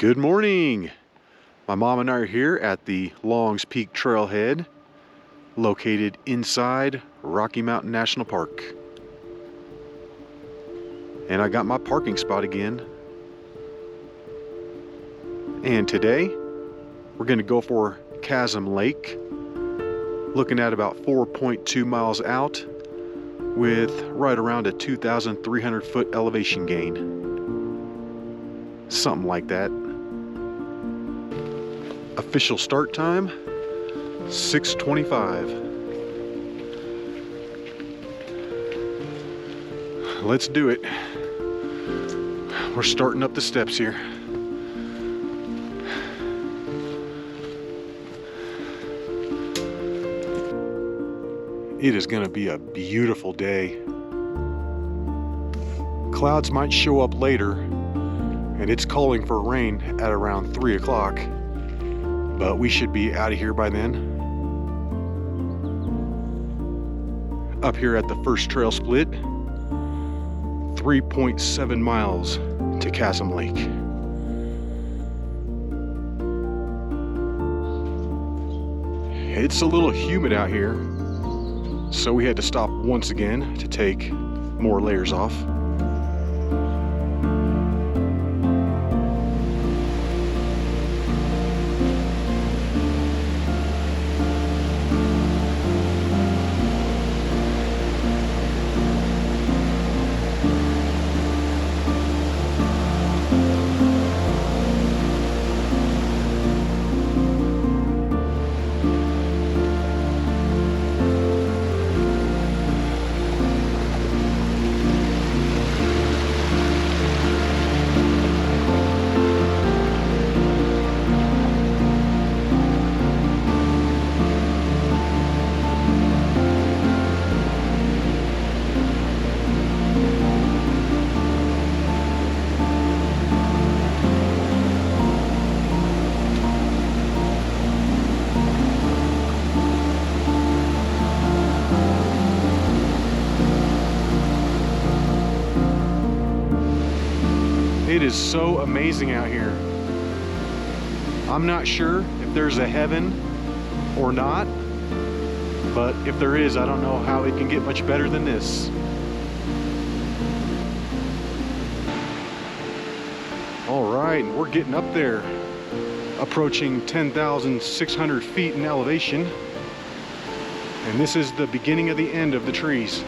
Good morning! My mom and I are here at the Longs Peak Trailhead, located inside Rocky Mountain National Park. And I got my parking spot again. And today, we're going to go for Chasm Lake, looking at about 4.2 miles out with right around a 2,300 foot elevation gain. Something like that. Official start time, 6:25. Let's do it. We're starting up the steps here. It is going to be a beautiful day. Clouds might show up later, and it's calling for rain at around 3 o'clock. But we should be out of here by then. Up here at the first trail split, 3.7 miles to Chasm Lake. It's a little humid out here, so we had to stop once again to take more layers off. It is so amazing out here. I'm not sure if there's a heaven or not, but if there is, I don't know how it can get much better than this. All right, we're getting up there, approaching 10,600 feet in elevation, and this is the beginning of the end of the trees.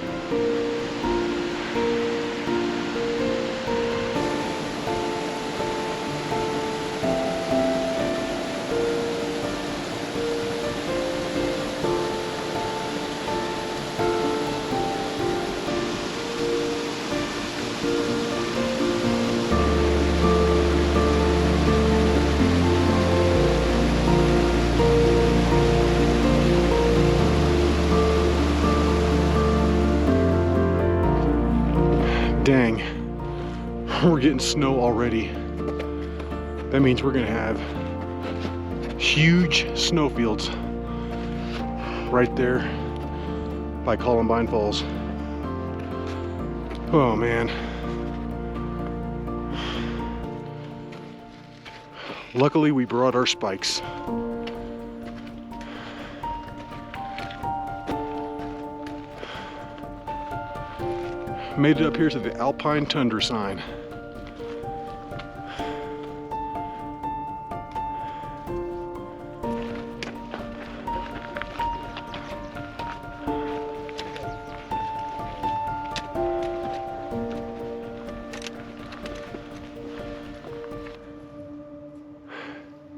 Dang, we're getting snow already. That means we're gonna have huge snowfields right there by Columbine Falls. Oh man. Luckily we brought our spikes. Made it up here to the Alpine Tundra sign.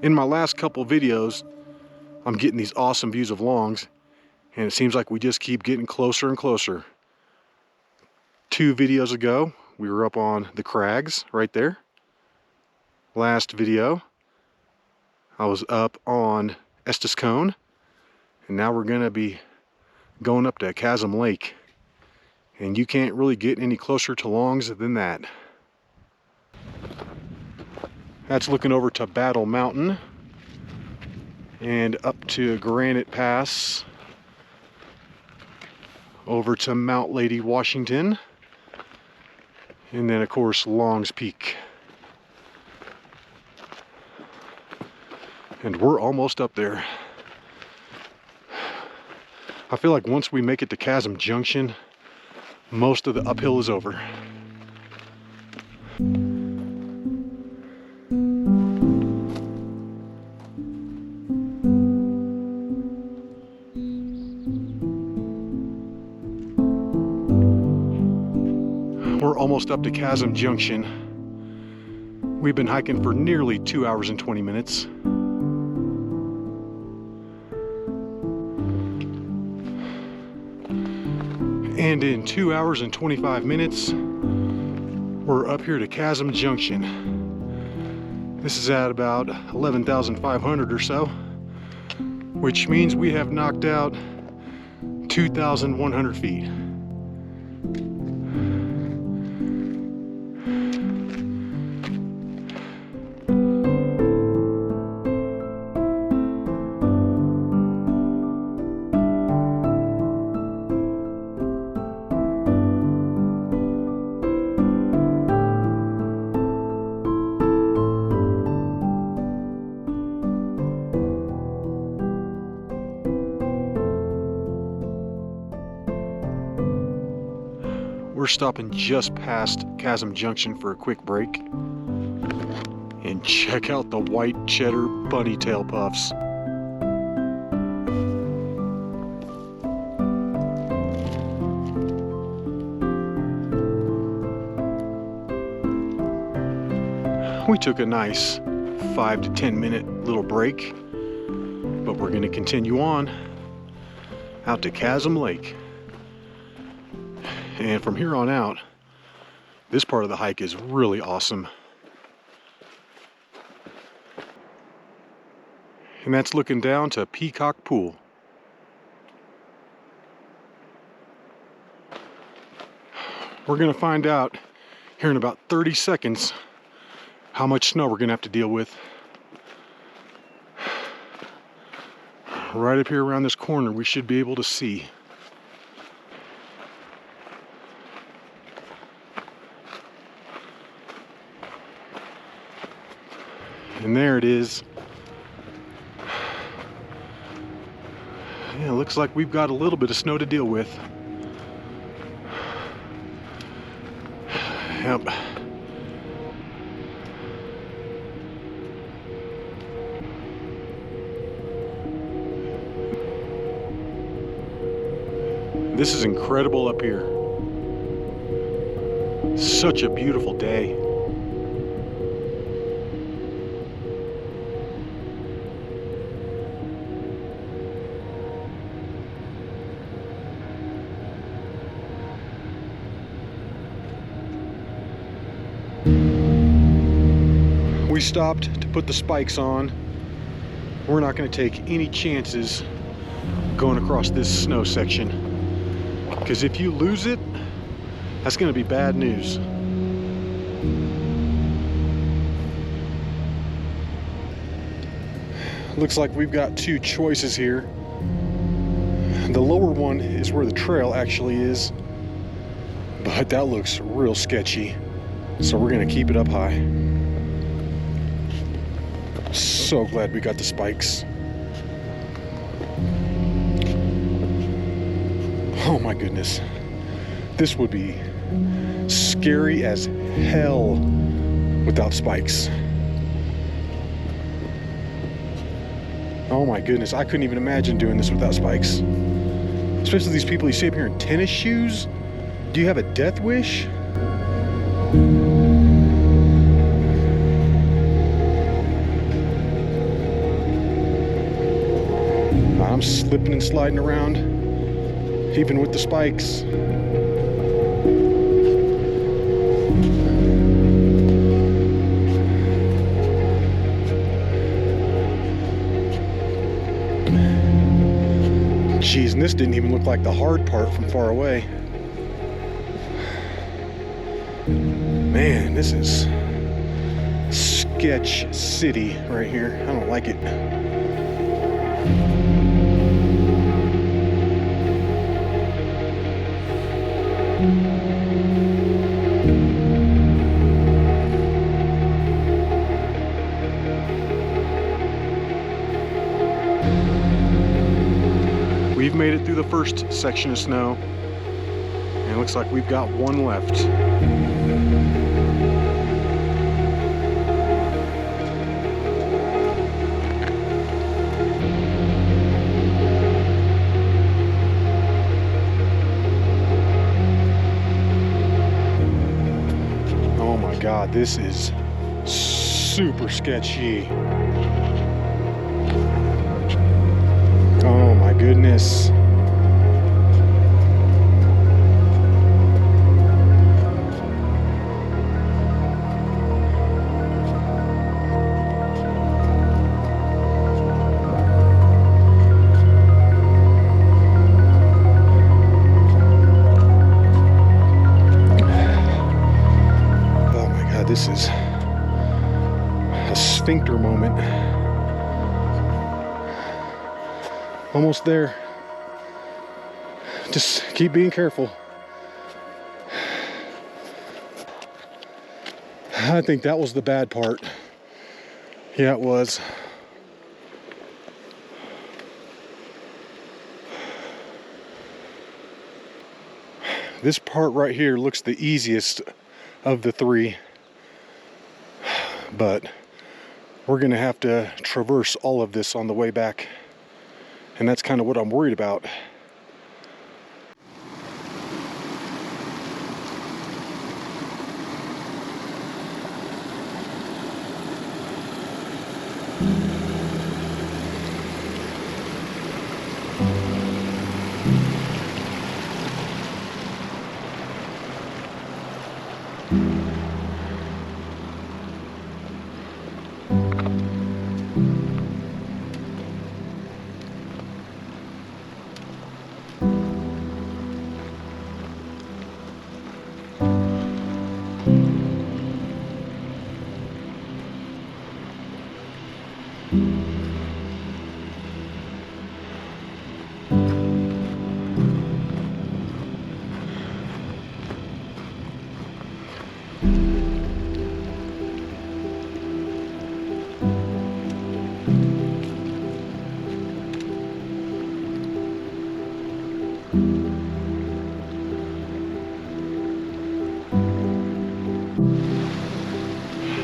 In my last couple videos, I'm getting these awesome views of Longs, and it seems like we just keep getting closer and closer. 2 videos ago, we were up on the crags right there. Last video, I was up on Estes Cone, and now we're gonna be going up to Chasm Lake. And you can't really get any closer to Longs than that. That's looking over to Battle Mountain and up to Granite Pass, over to Mount Lady, Washington, and then of course Longs Peak. And we're almost up there. I feel like once we make it to Chasm Junction, most of the uphill is over. We're almost up to Chasm Junction. We've been hiking for nearly 2 hours and 20 minutes. And in 2 hours and 25 minutes, we're up here to Chasm Junction. This is at about 11,500 or so, which means we have knocked out 2,100 feet. We're stopping just past Chasm Junction for a quick break. And check out the white cheddar bunny tail puffs. We took a nice 5 to 10 minute little break, but we're going to continue on out to Chasm Lake. And from here on out, this part of the hike is really awesome. And that's looking down to Peacock Pool. We're going to find out here in about 30 seconds how much snow we're going to have to deal with. Right up here around this corner, we should be able to see. And there it is. Yeah, looks like we've got a little bit of snow to deal with. Yep. This is incredible up here. Such a beautiful day. We stopped to put the spikes on. We're not going to take any chances going across this snow section, because if you lose it, that's going to be bad news. Looks like we've got two choices here. The lower one is where the trail actually is, but that looks real sketchy, so we're going to keep it up high. So glad we got the spikes. Oh my goodness. This would be scary as hell without spikes. Oh my goodness, I couldn't even imagine doing this without spikes. Especially these people you see up here in tennis shoes. Do you have a death wish? I'm slipping and sliding around, even with the spikes. Jeez, and this didn't even look like the hard part from far away. Man, this is sketch city right here. I don't like it. made it through the first section of snow, and it looks like we've got one left. Oh my God, this is super sketchy. Oh my goodness. Oh my God, this is a sphincter moment. Almost there. Just keep being careful. I think that was the bad part. Yeah, it was. This part right here looks the easiest of the three, but we're gonna have to traverse all of this on the way back. And that's kind of what I'm worried about.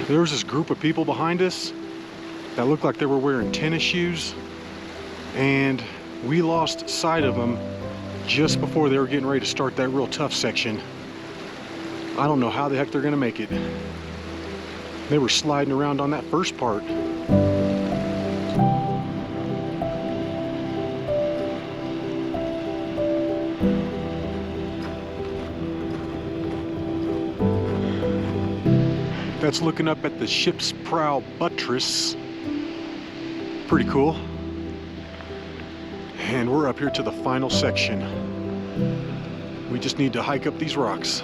There was this group of people behind us that looked like they were wearing tennis shoes, and we lost sight of them just before they were getting ready to start that real tough section. I don't know how the heck they're gonna make it. They were sliding around on that first part. That's looking up at the ship's prow buttress. Pretty cool. And we're up here to the final section. We just need to hike up these rocks.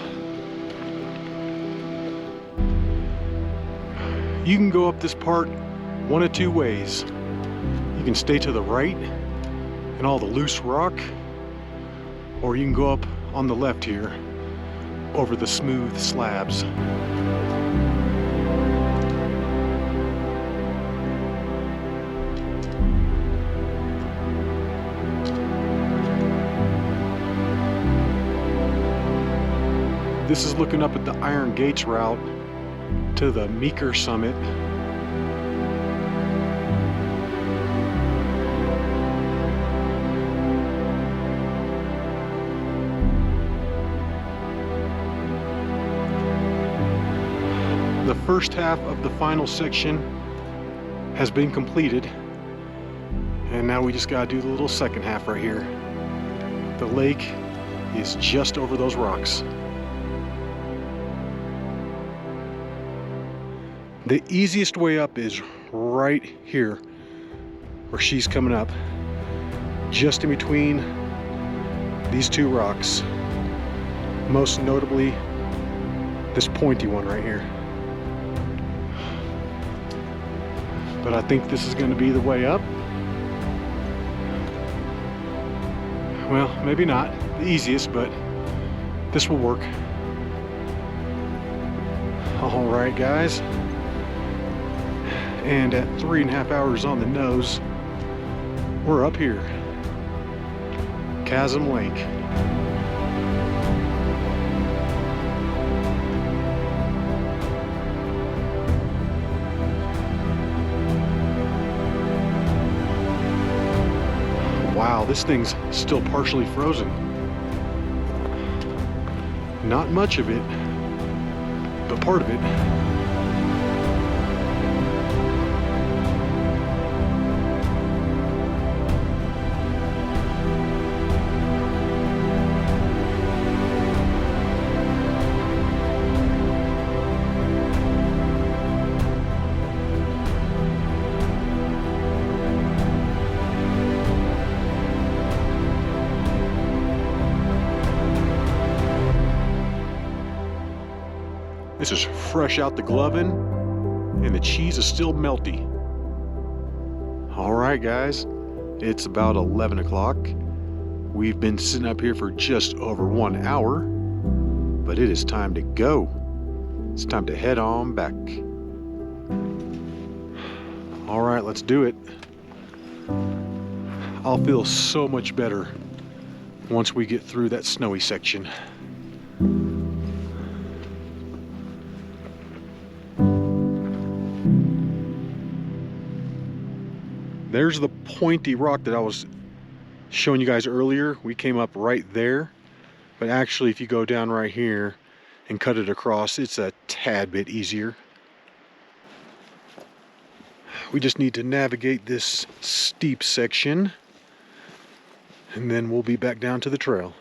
You can go up this part one of two ways. You can stay to the right and all the loose rock, or you can go up on the left here over the smooth slabs. This is looking up at the Iron Gates route to the Meeker summit. The first half of the final section has been completed, and now we just gotta do the little second half right here. The lake is just over those rocks. The easiest way up is right here where she's coming up, just in between these two rocks, most notably this pointy one right here. But I think this is going to be the way up. Well, maybe not the easiest, but this will work. All right, guys. And at 3.5 hours on the nose, we're up here. Chasm Lake. Wow, this thing's still partially frozen. Not much of it, but part of it. This is fresh out the oven, and the cheese is still melty. All right, guys, it's about 11 o'clock. We've been sitting up here for just over 1 hour, but it is time to go. It's time to head on back. All right, let's do it. I'll feel so much better once we get through that snowy section. There's the pointy rock that I was showing you guys earlier. We came up right there, but actually if you go down right here and cut it across, it's a tad bit easier. We just need to navigate this steep section, and then we'll be back down to the trail.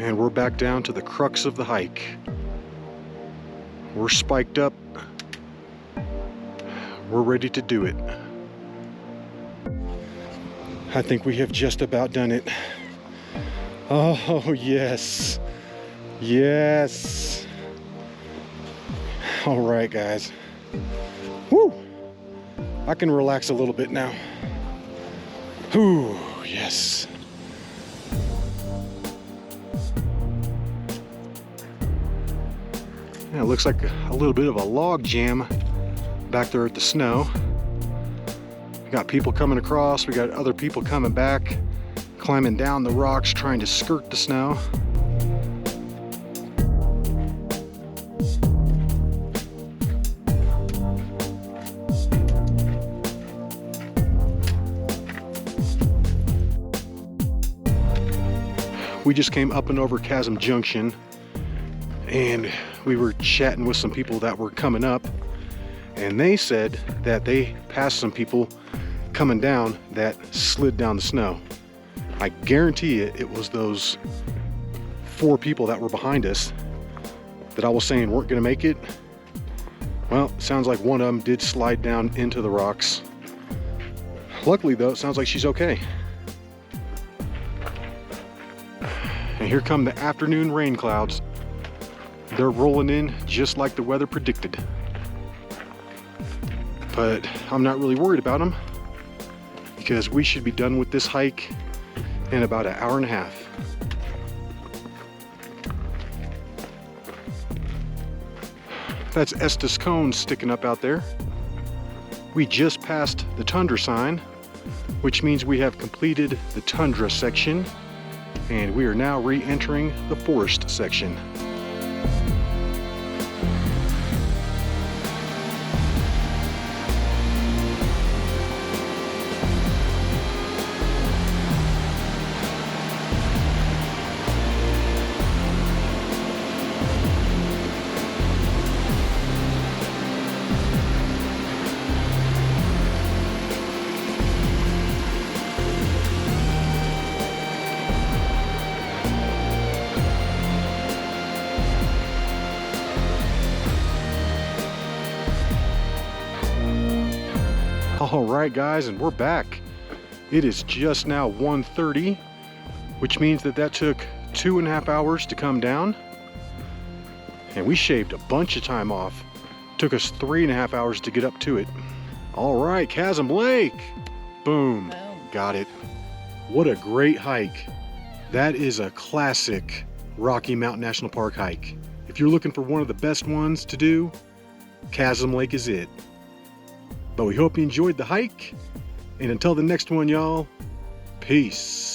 And we're back down to the crux of the hike. We're spiked up. We're ready to do it. I think we have just about done it. Oh, yes. Yes. All right, guys. Woo! I can relax a little bit now. Ooh, yes. Yeah, it looks like a little bit of a log jam back there at the snow. We got people coming across, we got other people coming back, climbing down the rocks, trying to skirt the snow. We just came up and over Chasm Junction, and we were chatting with some people that were coming up, and they said that they passed some people coming down that slid down the snow. I guarantee it was those 4 people that were behind us that I was saying weren't gonna make it. Well, it sounds like one of them did slide down into the rocks. Luckily though, it sounds like she's okay. And here come the afternoon rain clouds. They're rolling in just like the weather predicted. But I'm not really worried about them because we should be done with this hike in about an hour and a half. That's Estes Cone sticking up out there. We just passed the tundra sign, which means we have completed the tundra section, and we are now re-entering the forest section. All right, guys, and we're back. It is just now 1:30, which means that took 2.5 hours to come down. And we shaved a bunch of time off. Took us 3.5 hours to get up to it. All right, Chasm Lake. Boom, got it. What a great hike. That is a classic Rocky Mountain National Park hike. If you're looking for one of the best ones to do, Chasm Lake is it. But we hope you enjoyed the hike. And until the next one, y'all, peace.